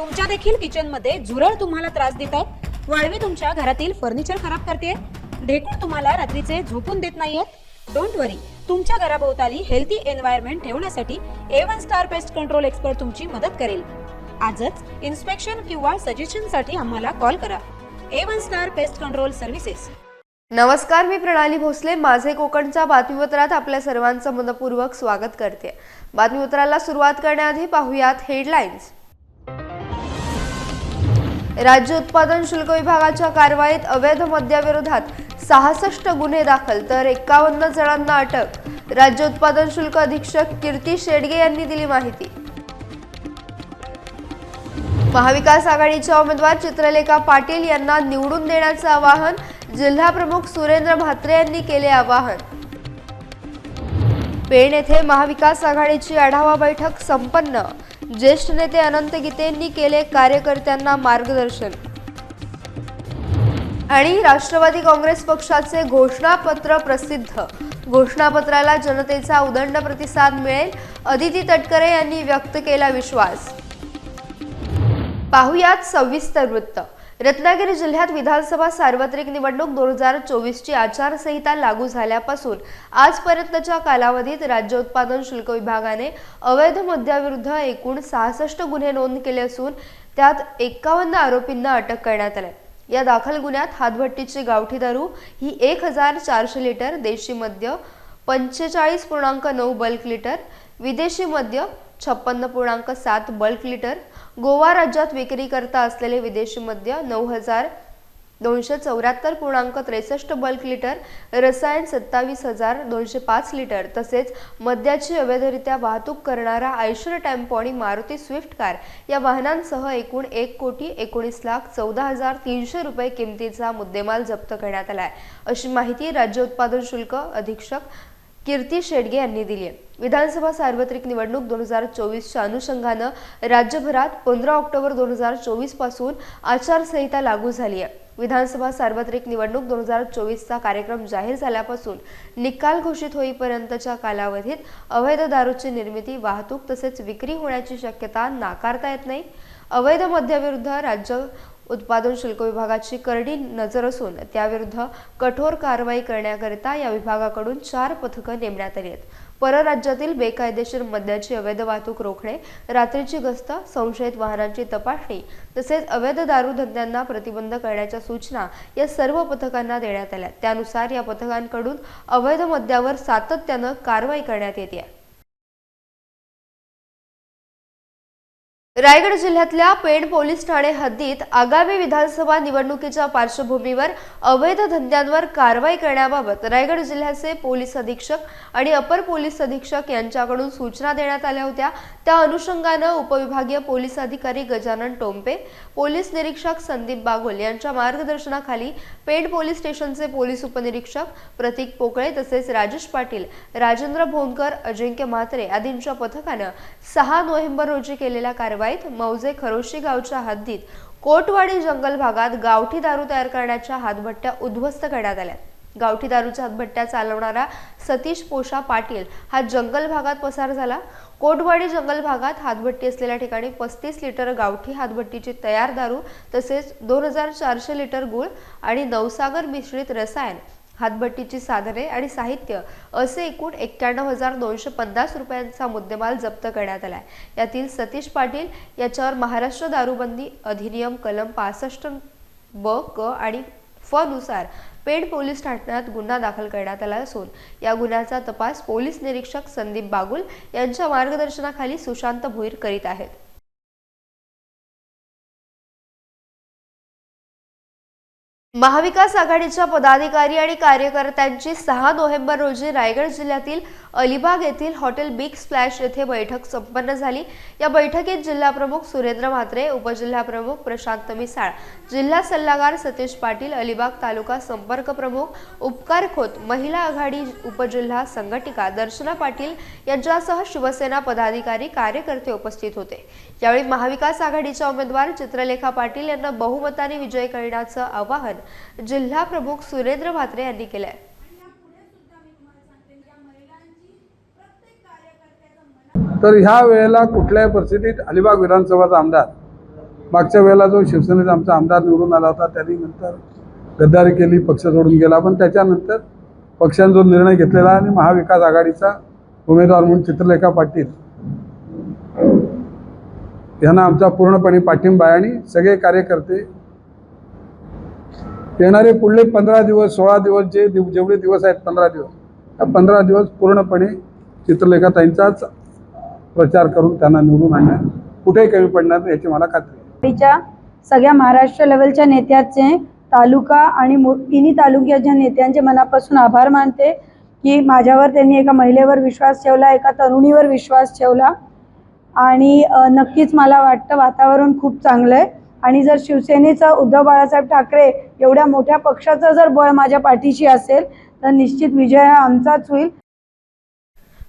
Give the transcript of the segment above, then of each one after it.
तुमच्या देखील किचन मध्ये झुरळ तुम्हाला त्रास देत आहेत, वाळवी तुमच्या घरातील फर्निचर खराब करते, ढेकूळ तुम्हाला रात्रीचे झोपून देत नाहीयेत, डोंट वरी. तुमच्या घराभोवताली हेल्थी एन्व्हायरमेंट ठेवण्यासाठी A1 star pest control expert तुमची मदत करेल. आजच इन्स्पेक्शन किंवा सजेशन साठी आम्हाला कॉल करा. A1 star pest control services. नमस्कार, मी प्रणाली भोसले. माझे कोकणच्या बातमीपत्रात आपल्या सर्वांचं मनपूर्वक स्वागत करते. बातमीपत्राला सुरुवात करण्याआधी पाहूयात हेडलाईन्स. राज्य उत्पादन शुल्क विभागाच्या कारवाईत अवैध मद्याविरोधात 66 गुन्हे दाखल तर 51 जणांना अटक. राज्य उत्पादन शुल्क अधीक्षक कीर्ती शेडगे यांनी दिली माहिती. महाविकास आघाडीच्या उमेदवार चित्रलेखा पाटील यांना निवडून देण्याचे आवाहन. जिल्हा प्रमुख सुरेंद्र म्हात्रे यांनी केले आवाहन. पेण येथे महाविकास आघाडीची आढावा बैठक संपन्न. ज्येष्ठ नेते अनंत गीते यांनी केले कार्यकर्त्यांना मार्गदर्शन. आणि राष्ट्रवादी काँग्रेस पक्षाचे घोषणापत्र प्रसिद्ध. घोषणापत्राला जनतेचा उदंड प्रतिसाद मिळेल, अदिती तटकरे यांनी व्यक्त केला विश्वास. पाहुयात सविस्तर वृत्त. रत्नागिरी जिल्ह्यात विधानसभा सार्वत्रिक निवडणूक 2024 ची आचारसंहिता लागू झाल्यापासून आजपर्यंतच्या कालावधीत राज्य उत्पादन शुल्क विभागाने अवैध मद्याविरुद्ध एकूण 66 गुन्हे नोंद केले असून त्यात 51 आरोपींना अटक करण्यात आली. या दाखल गुन्ह्यात हातभट्टीची गावठी दारू ही 1400 लिटर, देशी मद्य 45.9 बल्क लिटर, विदेशी मद्य 56.7 बल्क लिटर, गोवा राज्यात विक्री करता असलेले विदेशी मद्य 9274.63 बल्क लिटर, रसायन 27,205 लिटर तसेच मद्याची अवैधरित्या वाहतूक करणारा आयशर टेम्पो आणि मारुती स्विफ्ट कार या वाहनांसह एकूण 1,19,14,300 रुपये किमतीचा मुद्देमाल जप्त करण्यात आला आहे, अशी माहिती राज्य उत्पादन शुल्क अधीक्षक कीर्ती शेडगे यांनी दिली आहे. विधानसभा सार्वत्रिक निवडणूक 2024च्या अनुषंगानं राज्यभरात 15 ऑक्टोबर 2024 पासून आचारसंहिता लागू झाली आहे. विधानसभा सार्वत्रिक निवडणूक 2024चा कार्यक्रम जाहीर झाल्यापासून निकाल घोषित होईपर्यंतच्या कालावधीत अवैध दारूची निर्मिती, वाहतूक तसेच विक्री होण्याची शक्यता नाकारता येत नाही. अवैध मद्याविरुद्ध राज्य उत्पादन शुल्क विभागाची करडी नजर असून त्याविरुद्ध कठोर कारवाई करण्याकरिता या विभागाकडून 4 पथकं नेमण्यात आली आहेत. परराज्यातील बेकायदेशीर मद्याची अवैध वाहतूक रोखणे, रात्रीची गस्त, संशयित वाहनांची तपासणी तसेच अवैध दारू धंद्यांना प्रतिबंध करण्याच्या सूचना या सर्व पथकांना देण्यात आल्या. त्यानुसार या पथकांकडून अवैध मद्यावर सातत्यानं कारवाई करण्यात येते. रायगड जिल्ह्यातल्या पेण पोलीस ठाणे हद्दीत आगामी विधानसभा निवडणुकीच्या पार्श्वभूमीवर अवैध धंद्यांवर कारवाई करण्याबाबत रायगड जिल्ह्याचे पोलीस अधीक्षक आणि अपर पोलीस अधीक्षक यांच्याकडून सूचना देण्यात आल्या होत्या. त्या अनुषंगानं उपविभागीय पोलीस अधिकारी गजानन टोंपे, पोलीस निरीक्षक संदीप बागोल यांच्या मार्गदर्शनाखाली पेण पोलीस स्टेशनचे पोलीस उपनिरीक्षक प्रतीक पोकळे तसेच राजेश पाटील, राजेंद्र भोंडकर, अजिंक्य म्हात्रे आदींच्या पथकानं 6 नोव्हेंबर रोजी केलेल्या कारवाईत मौजे खरोशी गावच्या हद्दीत कोटवाडी जंगल भागात गावठी दारू तयार करण्याच्या हातभट्ट्या उद्ध्वस्त करण्यात आल्या. गावठी दारूच्या हातभट्ट्या चालवणारा सतीश पोषा पाटील हा जंगल भागात पसार झाला. कोटवाडी जंगल भागात हातभट्टी असलेल्या ठिकाणी 35 लिटर गावठी हातभट्टीची तयार दारू तसेच 2400 लिटर गुळ आणि नवसागर मिश्रित रसायन, हातभट्टीची साधने आणि साहित्य असे एकूण 91,250 रुपयांचा मुद्देमाल जप्त करण्यात आला. यातील सतीश पाटील याच्यावर महाराष्ट्र दारूबंदी अधिनियम कलम 65(ब) क आणि फ नुसार पेण पोलीस ठाण्यात गुन्हा दाखल करण्यात आला असून या गुन्ह्याचा तपास पोलीस निरीक्षक संदीप बागुल यांच्या मार्गदर्शनाखाली सुशांत भोईर करीत आहेत. महाविकास आघाडीच्या पदाधिकारी आणि कार्यकर्त्यांची 6 नोव्हेंबर रोजी रायगड जिल्ह्यातील अलिबाग येथील हॉटेल बिग स्प्लॅश येथे बैठक संपन्न झाली. या बैठकीत जिल्हा प्रमुख सुरेंद्र म्हात्रे, उपजिल्हा प्रमुख प्रशांत मिसाळ, जिल्हा सल्लागार सतीश पाटील, अलिबाग तालुका संपर्क प्रमुख उपकार खोत, महिला आघाडी उपजिल्हा संघटिका दर्शना पाटील यांच्यासह शिवसेना पदाधिकारी, कार्यकर्ते उपस्थित होते. यावेळी महाविकास आघाडीच्या उमेदवार चित्रलेखा पाटील यांना बहुमताने विजयी करण्याचं आवाहन जिल्हा प्रमुख सुरेंद्र म्हात्रे यांनी केले. तर ह्या वेळेला कुठल्याही परिस्थितीत अलिबाग विधानसभाचा आमदार मागच्या वेळेला जो शिवसेनेचा आमचा आमदार निवडून आला होता त्यांनी नंतर गद्दारी केली, पक्ष सोडून गेला, पण त्याच्यानंतर पक्षाने जो निर्णय घेतलेला आणि महाविकास आघाडीचा उमेदवार म्हणून चित्रलेखा पाटील यांना आमचा पूर्णपणे पाठिंबा आहे आणि सगळे कार्यकर्ते येणारे पुढले 15 दिवस 16 दिवस जेवढे दिवस आहेत 15 दिवस त्या 15 दिवस पूर्णपणे चित्रलेखाताईंचाच प्रचार करून त्यांना निवडून आणण्यात कुठेही कमी पडणार नाही याची मला खात्री आहे. च्या सगळ्या महाराष्ट्र लेवलच्या नेत्याचे तालुका आणि तिन्ही तालुक्याच्या नेत्यांचे मनापासून आभार मानते की माझ्यावर त्यांनी एका महिलेवर विश्वास ठेवला, एका तरुणीवर विश्वास ठेवला आणि नक्कीच मला वाटतं वातावरण खूप चांगलं आहे आणि जर शिवसेनेचा उद्धव बाळासाहेब ठाकरे एवढ्या मोठ्या पक्षाचं जर बळ माझ्या पाठीशी असेल तर निश्चित विजय हा आमचाच होईल.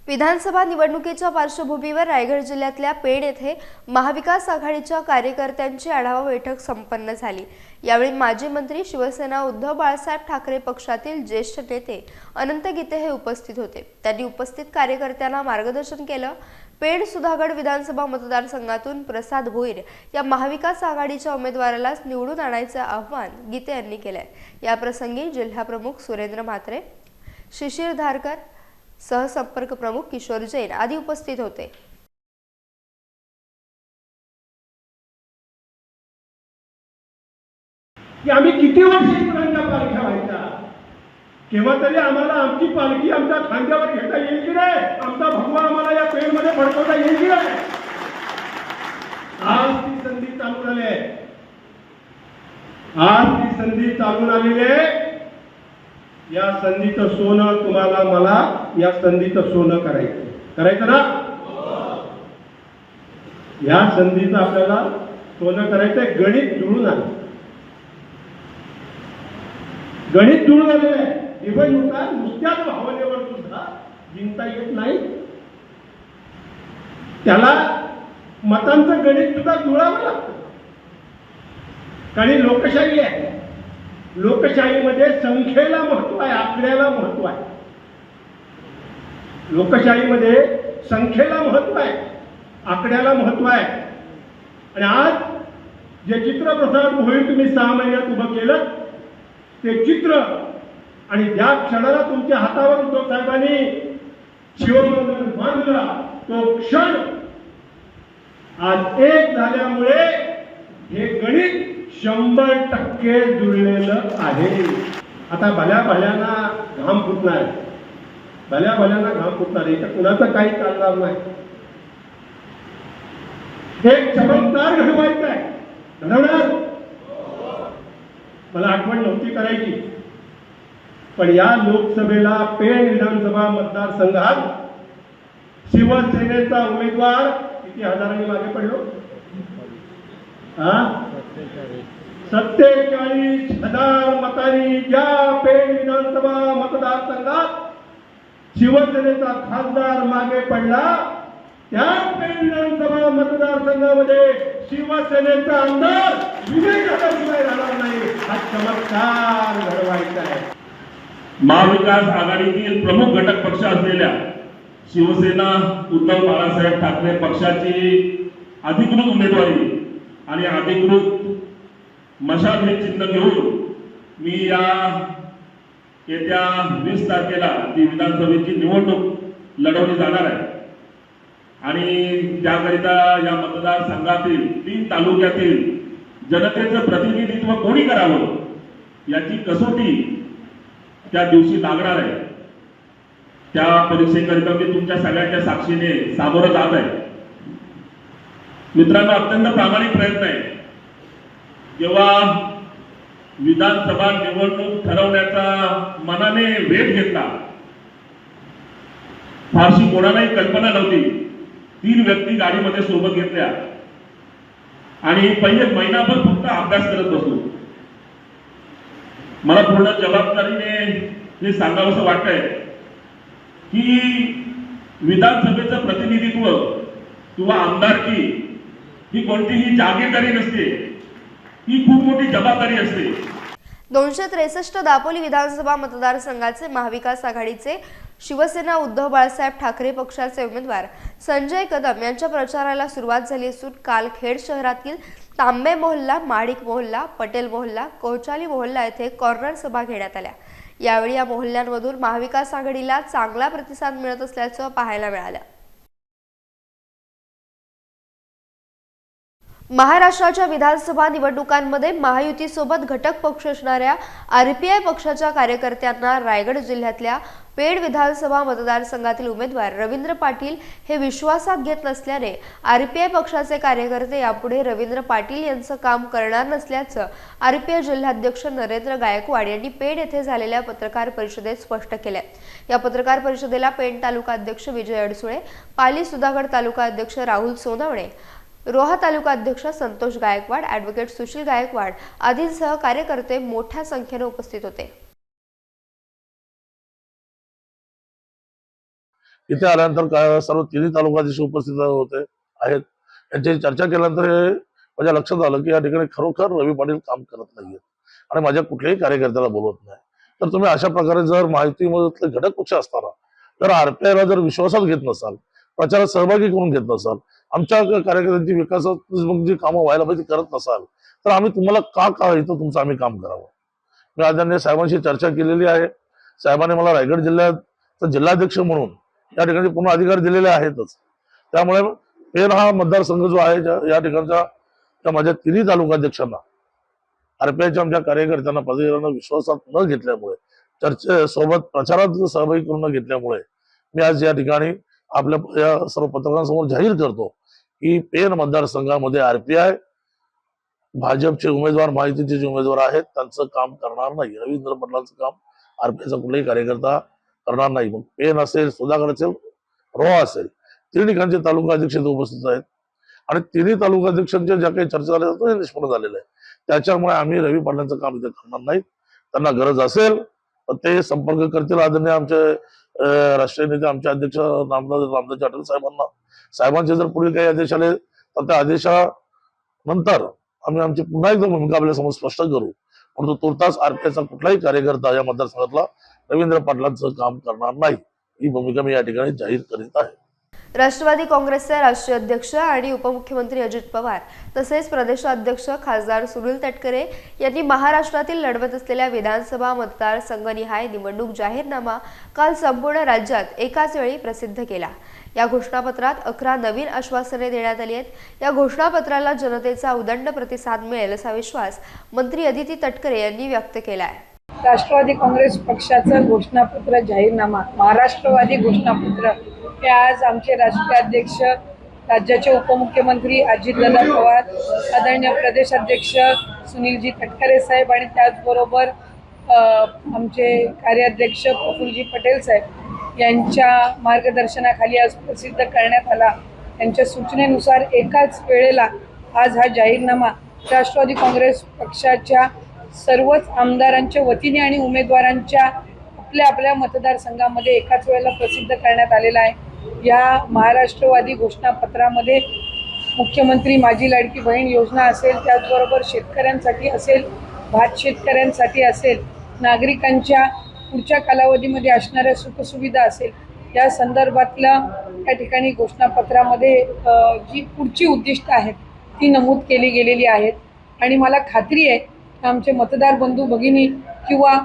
विधानसभा निवडणुकीच्या पार्श्वभूमीवर रायगड जिल्ह्यातल्या पेण येथे महाविकास आघाडीच्या कार्यकर्त्यांची आढावा बैठक संपन्न झाली. यावेळी माजी मंत्री शिवसेना उद्धव बाळासाहेब ठाकरे पक्षातील ज्येष्ठ नेते अनंत गीते हे उपस्थित होते. त्यांनी उपस्थित कार्यकर्त्यांना मार्गदर्शन केलं. पेण सुधागड विधानसभा मतदारसंघातून प्रसाद भोईर या महाविकास आघाडीच्या उमेदवारालाच निवडून आणायचे आवाहन गीते यांनी केलंय. याप्रसंगी जिल्हाप्रमुख सुरेंद्र म्हात्रे, शिशिर धारकर, सहसंपर्क प्रमुख किशोर जैन आदी उपस्थित होते. की आम्ही किती वर्ष इतरांच्या पालख्या व्हायच्या, केव्हा तरी आम्हाला आमची पालखी आमच्या खांद्यावर घेता येईल की नाही, आमचा भगवा आम्हाला या पेणमध्ये फडकवता येईल की नाही. आज ती संधी चालून आली आहे, आज ती संधी चालून आलेली आहे. या संधीचं सोनं तुम्हाला मला या संधीचं सोनं करायचं ना. या संधीचं आपल्याला सोनं करायचंय. गणित जुळून आलं, गणित जुळून आलेलं आहे. निवडणुका नुसत्याच भावनेवर सुद्धा जिंकता येत नाही, त्याला मतांचं गणित सुद्धा जुळावं लागतं. कारण लोकशाही आहे, लोकशाहीमध्ये संख्येला महत्व आहे, आकड्याला महत्व आहे. लोकशाहीमध्ये संख्येला महत्व आहे, आकड्याला महत्व आहे. आणि आज जे चित्र प्रसाद भोईर तुम्ही 6 महिन्यात उभं केलं ते चित्र आणि ज्या क्षणाला तुमच्या हातावर उद्धव साहेबांनी शिवमंदिर बांधला तो क्षण आज एक झाल्यामुळे हे गणित 100% जुळलेलं आहे. आता भल्या भल्यांना घाम फुटणार, भल्या भल्यांना घाम फुटणार आहे, तर कुणाचं काही चालणार नाही. एक चमत्कार घडवायचा आहे, घडवणार. मला आठवण नव्हती करायची, पण या लोकसभेला पेण विधानसभा मतदारसंघात शिवसेनेचा उमेदवार किती हजारांनी मागे पडलो, 47,000 मतांनी ज्या पेण विधानसभा मतदारसंघात शिवसेनेचा खासदार मागे पडला, त्या पेण विधानसभा मतदारसंघामध्ये शिवसेनेचा आमदार विजय झाल्याशिवाय राहणार नाही. हा चमत्कार घडवायचा आहे. महाविकास आघाडीतील प्रमुख घटक पक्ष असलेल्या शिवसेना उद्धव बाळासाहेब ठाकरे पक्षाची अधिकृत उमेदवारी आणि अधिकृत मशाल हे चिन्ह घेऊन मी या येत्या 20 तारखेला ती विधानसभेची निवडणूक लढवली जाणार आहे. आणि त्याकरिता या मतदारसंघातील 3 तालुक्यातील जनतेचं प्रतिनिधित्व कोणी करावं याची कसोटी त्या दिवशी लागणार आहे. त्या परीक्षेकरिता मी तुमच्या सगळ्यांच्या साक्षीने सामोरं जात आहे. मित्रांनो, अत्यंत प्रामाणिक प्रयत्न आहे. जेव्हा विधानसभा निवडणूक ठरवण्याचा मनाने वेध घेतला, फारशी कोणालाही कल्पना नव्हती. 3 व्यक्ती गाडीमध्ये सोबत घेतल्या आणि पहिले महिनाभर फक्त अभ्यास करत बसलो. मला पूर्ण जबाबदारीने हे सांगावंसं वाटतंय की विधानसभेचं प्रतिनिधित्व किंवा आमदारकी ही कोणतीही जागीरदारी नसते, ही खूप मोठी जबाबदारी असते. 263 दापोली विधानसभा मतदारसंघाचे महाविकास आघाडीचे शिवसेना उद्धव बाळासाहेब ठाकरे पक्षाचे उमेदवार संजय कदम यांच्या प्रचाराला सुरुवात झाली असून काल खेड शहरातील तांबे मोहल्ला, माडिक मोहल्ला, पटेल मोहल्ला, कोचाली मोहल्ला येथे कॉर्नर सभा घेण्यात आल्या। यावेळी या मोहल्ल्यांमधून महाविकास आघाडीला चांगला प्रतिसाद मिळत असल्याचं पाहायला मिळालं। महाराष्ट्राच्या विधानसभा निवडणुकांमध्ये महायुतीसोबत घटक पक्ष असणाऱ्या आरपीआय पक्षाच्या कार्यकर्त्यांना रायगड जिल्ह्यातल्या पेड विधानसभा मतदारसंघातील उमेदवार रवींद्र पाटील हे विश्वासात घेत नसल्याने आरपीआय पक्षाचे कार्यकर्ते यापुढे रवींद्र पाटील यांचं काम करणार नसल्याचं आरपीआय जिल्हाध्यक्ष नरेंद्र गायकवाड यांनी पेड येथे झालेल्या पत्रकार परिषदेत स्पष्ट केलंय। या पत्रकार परिषदेला पेड तालुका अध्यक्ष विजय अडसुळे, पाली सुधागड तालुका अध्यक्ष राहुल सोनवणे, रोहा तालुका अध्यक्ष संतोष गायकवाड, ॲडव्होकेट सुशील गायकवाड आदींसह कार्यकर्ते मोठ्या संख्येने उपस्थित होते। इथे आल्यानंतर सर्व तिन्ही तालुकाधीश उपस्थित होते आहेत। यांची चर्चा केल्यानंतर माझ्या लक्षात आलं की या ठिकाणी खरोखर रवी पाटील काम करत नाहीये आणि माझ्या कुठल्याही कार्यकर्त्याला बोलवत नाही। तर तुम्ही अशा प्रकारे जर महायुतीमधले घटक पक्ष असताना जर आरपीआयला जर विश्वासात घेत नसाल, प्रचारात सहभागी करून घेत नसाल, आमच्या कार्यकर्त्यांची विकासात जी कामं व्हायला पाहिजे करत नसाल, तर आम्ही तुम्हाला का इथं तुमचं आम्ही काम करावं। मी आदरणीय साहेबांशी चर्चा केलेली आहे। साहेबांनी मला रायगड जिल्ह्याचा जिल्हाध्यक्ष म्हणून या ठिकाणी पूर्ण अधिकार दिलेले आहेतच। त्यामुळे पेन हा मतदारसंघ जो आहे या ठिकाणच्या त्या माझ्या तिन्ही तालुकाध्यक्षांना आरपीआयच्या आमच्या कार्यकर्त्यांना पदाधिकाऱ्यांना विश्वासात न घेतल्यामुळे, चर्चेसोबत प्रचारात सहभागी करून न घेतल्यामुळे मी आज या ठिकाणी आपल्या या सर्व पत्रकारांसमोर जाहीर करतो की पेन मतदारसंघामध्ये आरपीआय भाजपचे उमेदवार, महायुतीचे जे उमेदवार आहेत त्यांचं काम करणार नाही। रवींद्र पाटलांचं काम आरपीआयचा कुठलाही कार्यकर्ता करणार नाही। मग पेन असेल, सुधागड असेल, रोहा असेल, तिन्ही ठिकाणचे तालुका अध्यक्ष उपस्थित आहेत आणि तिन्ही तालुका अध्यक्षांच्या ज्या काही चर्चा झाल्या ते निष्पन्न झालेलं आहे। त्याच्यामुळे आम्ही रवी पाटलांचं काम इथे करणार नाही। त्यांना गरज असेल तर ते संपर्क करतील आदरणीय आमचे राष्ट्रीय नेते, आमचे अध्यक्ष रामदास जाटल साहेबांचे जर पुढील काही आदेश आले तर त्या आदेशानंतर आम्ही आमची पुन्हा एकदा भूमिका आपल्यासमोर स्पष्ट करू। परंतु तुर्तास आरपीआयचा कुठलाही कार्यकर्ता या मतदारसंघातला रवींद्र पाटलांचं काम करणार नाही, ही भूमिका मी या ठिकाणी जाहीर करीत आहे। राष्ट्रवादी काँग्रेसचे राष्ट्रीय अध्यक्ष आणि उपमुख्यमंत्री अजित पवार तसेच प्रदेशाध्यक्ष खासदार सुनील तटकरे यांनी महाराष्ट्रातील लढवत असलेल्या विधानसभा मतदारसंघनिहाय निवडणूक जाहीरनामा काल संपूर्ण राज्यात एकाच वेळी प्रसिद्ध केला। या घोषणापत्रात 11 नवीन आश्वासने देण्यात आली आहेत। या घोषणापत्राला जनतेचा उदंड प्रतिसाद मिळेल असा विश्वास मंत्री अदिती तटकरे यांनी व्यक्त केला आहे। राष्ट्रवादी काँग्रेस पक्षाचं घोषणापत्र जाहीरनामा, महाराष्ट्रवादी घोषणापत्र हे आज आमचे राष्ट्रीय अध्यक्ष, राज्याचे उपमुख्यमंत्री अजितदादा पवार, आदरणीय प्रदेशाध्यक्ष सुनीलजी तटकरे साहेब आणि त्याचबरोबर आमचे कार्याध्यक्ष प्रफुल्लजी पटेल साहेब यांच्या मार्गदर्शनाखाली आज प्रसिद्ध करण्यात आला। त्यांच्या सूचनेनुसार एकाच वेळेला आज हा जाहीरनामा राष्ट्रवादी काँग्रेस पक्षाच्या सर्वच आमदारांच्या वतीने आणि उमेदवारांच्या आपल्या आपल्या मतदारसंघामध्ये एकाच वेळेला प्रसिद्ध करण्यात आलेला आहे। या महाराष्ट्रवादी घोषणापत्रामध्ये मुख्यमंत्री माझी लाडकी बहीण योजना असेल, त्याचबरोबर शेतकऱ्यांसाठी असेल, भात शेतकऱ्यांसाठी असेल, नागरिकांच्या पुढच्या कालावधीमध्ये असणाऱ्या सुखसुविधा असेल, या संदर्भातल्या या ठिकाणी घोषणापत्रामध्ये जी पुढची उद्दिष्ट आहेत ती नमूद केली गेलेली आहेत। आणि मला खात्री आहे आमचे मतदार बंधू भगिनी किंवा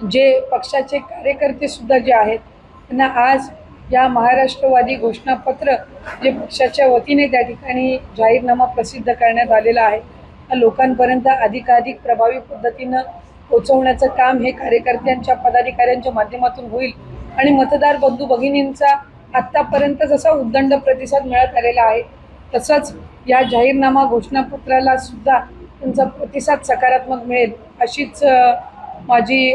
जे पक्षाचे कार्यकर्ते सुद्धा जे आहेत त्यांना आज या महाराष्ट्रवादी घोषणापत्र जे पक्षाच्या वतीने त्या ठिकाणी जाहीरनामा प्रसिद्ध करण्यात आलेला आहे लोकांपर्यंत अधिकाधिक प्रभावी पद्धतीनं पोहोचवण्याचं काम हे कार्यकर्त्यांच्या, पदाधिकाऱ्यांच्या माध्यमातून होईल आणि मतदार बंधू भगिनींचा आत्तापर्यंत जसा उदंड प्रतिसाद मिळत आलेला आहे तसंच या जाहीरनामा घोषणापत्राला सुद्धा त्यांचा प्रतिसाद सकारात्मक मिळेल अशीच माझी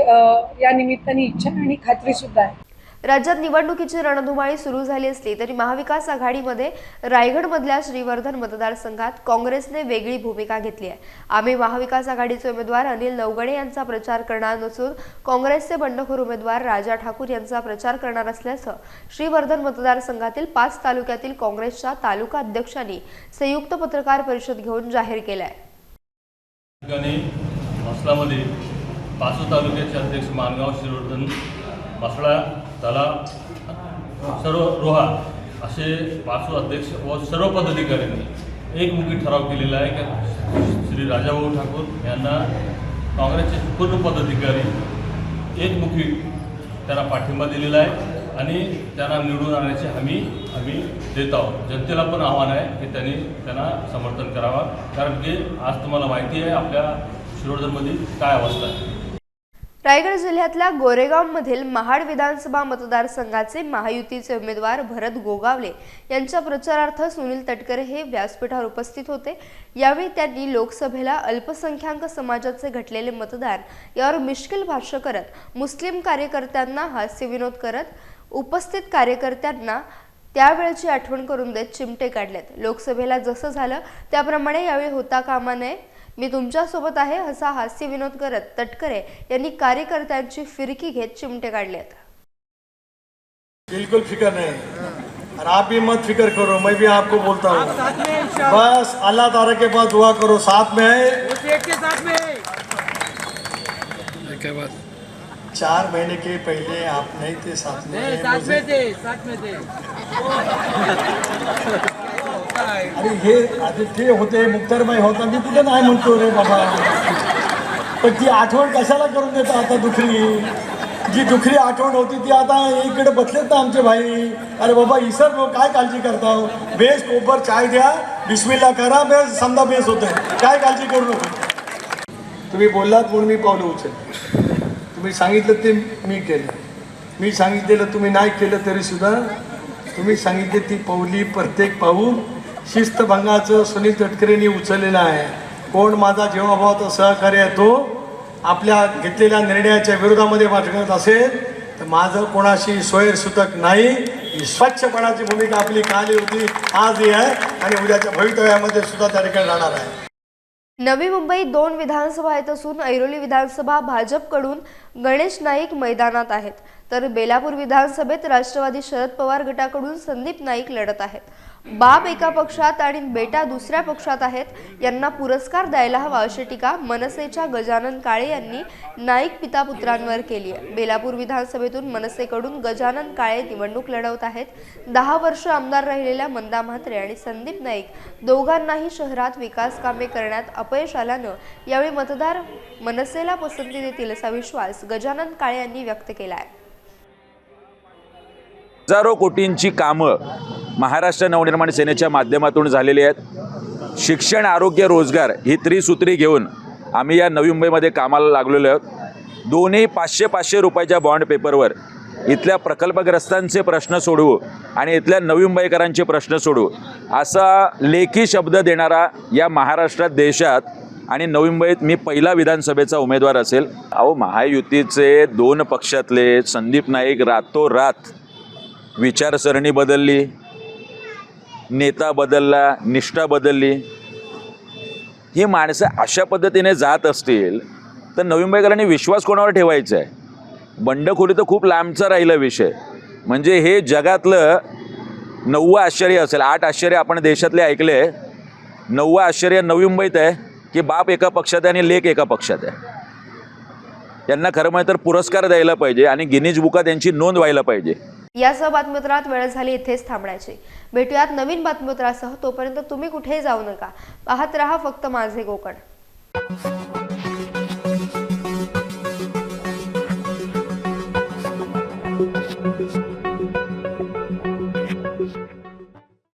या निमित्ताने इच्छा आणि खात्री सुद्धा आहे। राज्यात निवडणुकीची रणधुमाळी सुरू झाली असली तरी महाविकास आघाडीमध्ये रायगडमधल्या श्रीवर्धन मतदारसंघात काँग्रेसने वेगळी भूमिका घेतली आहे। आम्ही महाविकास आघाडीचे उमेदवार अनिल नवगणे यांचा प्रचार करणार नसून काँग्रेसचे बंडखोर उमेदवार राजा ठाकूर यांचा प्रचार करणार असल्याचं श्रीवर्धन मतदारसंघातील 5 तालुक्यातील काँग्रेसच्या तालुका अध्यक्षांनी संयुक्त पत्रकार परिषद घेऊन जाहीर केलं आहे। मसलामध्ये 5 तालुक्याचे अध्यक्ष मानगाव, श्रीवर्धन, मसळा, तला, सर्व रोहा असे 5 अध्यक्ष व सर्व पदाधिकाऱ्यांनी एकमुखी ठराव केलेला आहे की श्री राजाभाऊ ठाकूर यांना काँग्रेसचे पूर्ण पदाधिकारी एकमुखी त्यांना पाठिंबा दिलेला आहे आणि त्यांना निवडून आणण्याची हमी आम्ही देत आहोत. जनतेला पण आव्हान आहे की त्यांना समर्थन करावं, कारण की आज तुम्हाला माहिती आहे आपल्या शिरोडमध्ये काय अवस्था आहे. रायगड जिल्ह्यातल्या गोरेगावमधील महाड विधानसभा मतदारसंघाचे महायुतीचे उमेदवार भरत गोगावले यांच्या प्रचारार्थ सुनील तटकरे हे व्यासपीठावर उपस्थित होते. यावेळी त्यांनी लोकसभेला अल्पसंख्याक समाजाचे घटलेले मतदार यावर मिश्किल भाष्य करत मुस्लिम कार्यकर्त्यांना हास्यविनोद करत उपस्थित कार्यकर्त्यांना त्यावेळची आठवण करून देत चिमटे काढलेत. लोकसभेला जसं झालं त्याप्रमाणे यावेळी होता कामा नये, मी तुमच्यासोबत आहे असा हास्य विनोद करत तटकरे यांनी कार्यकर्त्यांची फिरकी घेत चिमटे काढलेत. बिल्कुल फिक्र नहीं और आप भी मत फिक्र करो, मैं भी आपको बोलता हूँ बस अल्लाह ताला के पास दुआ करो, साथ में है क्या बात. 4 महीने के पहले आप नहीं थे साथ में थे. अरे हे आता ते होते मुक्तारबाई होता, मी कुठे नाही म्हणतो रे बाबा, पण ती आठवण कशाला करून देता आता दुसरी, जी दुसरी आठवण होती ती आता इकडे बसलेत ना आमचे भाई. अरे बाबा इसर लो, काय काळजी करता, बेस कोपर चाय द्या, बिस्मिल्ला करा, बेस समजा बेस होते, काय काळजी करू नको. तुम्ही बोललात म्हणून मी पावलं उचल, तुम्ही सांगितलं ते मी केलं, मी सांगितलेलं तुम्ही नाही केलं तरी सुद्धा तुम्ही सांगितले ती पावली प्रत्येक पाऊल शिस्तभंगाचं सुनील तटकरेंनी उचललेलं आहे. कोण माझा जीवाभावाचा सहकार्य आहे तो आपल्या घेतलेल्या निर्णयाच्या विरोधामध्ये वाटत असेल तर माझं कोणाशी सोयरसुतक नाही. ही स्वच्छपणाची भूमिका आपली काली होती, आजही आहे आणि उद्याच्या भवितव्यामध्ये सुद्धा त्या ठिकाणी राहणार आहे. नवी मुंबईत 2 विधानसभा येत असून ऐरोली विधानसभा भाजपकडून गणेश नाईक मैदानात आहेत, तर बेलापूर विधानसभेत राष्ट्रवादी शरद पवार गटाकडून संदीप नाईक लढत आहेत. बाप एका पक्षात आणि बेटा दुसऱ्या पक्षात आहेत, यांना पुरस्कार द्यायला हवा अशी टीका मनसेच्या गजानन काळे यांनी नाईक पिता पुत्रांवर केली आहे. बेलापूर विधानसभेतून मनसेकडून गजानन काळे निवडणूक लढवत आहेत. 10 वर्ष आमदार राहिलेल्या मंदा म्हात्रे आणि संदीप नाईक दोघांनाही शहरात विकास कामे करण्यात अपयश आल्यानं यावेळी मतदार मनसेला पसंती देतील असा विश्वास गजानन काळे यांनी व्यक्त केला आहे. हजारो कोटींची कामं महाराष्ट्र नवनिर्माण सेनेच्या माध्यमातून झालेली आहेत. शिक्षण, आरोग्य, रोजगार ही त्रिसूत्री घेऊन आम्ही या नवी मुंबईमध्ये कामाला लागलेलो आहोत. दोन्ही 500-500 रुपयाच्या बॉन्ड पेपरवर इथल्या प्रकल्पग्रस्तांचे प्रश्न सोडवू आणि इथल्या नवी मुंबईकरांचे प्रश्न सोडवू असा लेखी शब्द देणारा या महाराष्ट्रात, देशात आणि नवी मुंबईत मी पहिला विधानसभेचा उमेदवार असेल. अहो, महायुतीचे 2 पक्षातले संदीप नाईक रातोरात विचारसरणी बदलली, नेता बदलला, निष्ठा बदलली. ही माणसं अशा पद्धतीने जात असतील तर नवी मुंबईकरांनी विश्वास कोणावर ठेवायचा आहे? बंडखोरी तर खूप लांबचा राहिला विषय. म्हणजे हे जगातलं 9वं आश्चर्य असेल. 8 आश्चर्य आपण देशातले ऐकले, 9वं आश्चर्य नवी मुंबईत आहे की बाप एका पक्षात आहे आणि लेक एका पक्षात आहे. यांना खरं म्हणजे तर पुरस्कार द्यायला पाहिजे आणि गिनीज बुकात यांची नोंद व्हायला पाहिजे. यासह बातमीपत्रात वेळ झाली इथेच थांबण्याची. भेटूयात नवीन बातमीपत्रासह. तोपर्यंत तुम्ही कुठेही जाऊ नका. पाहत रहा फक्त माझे कोकण.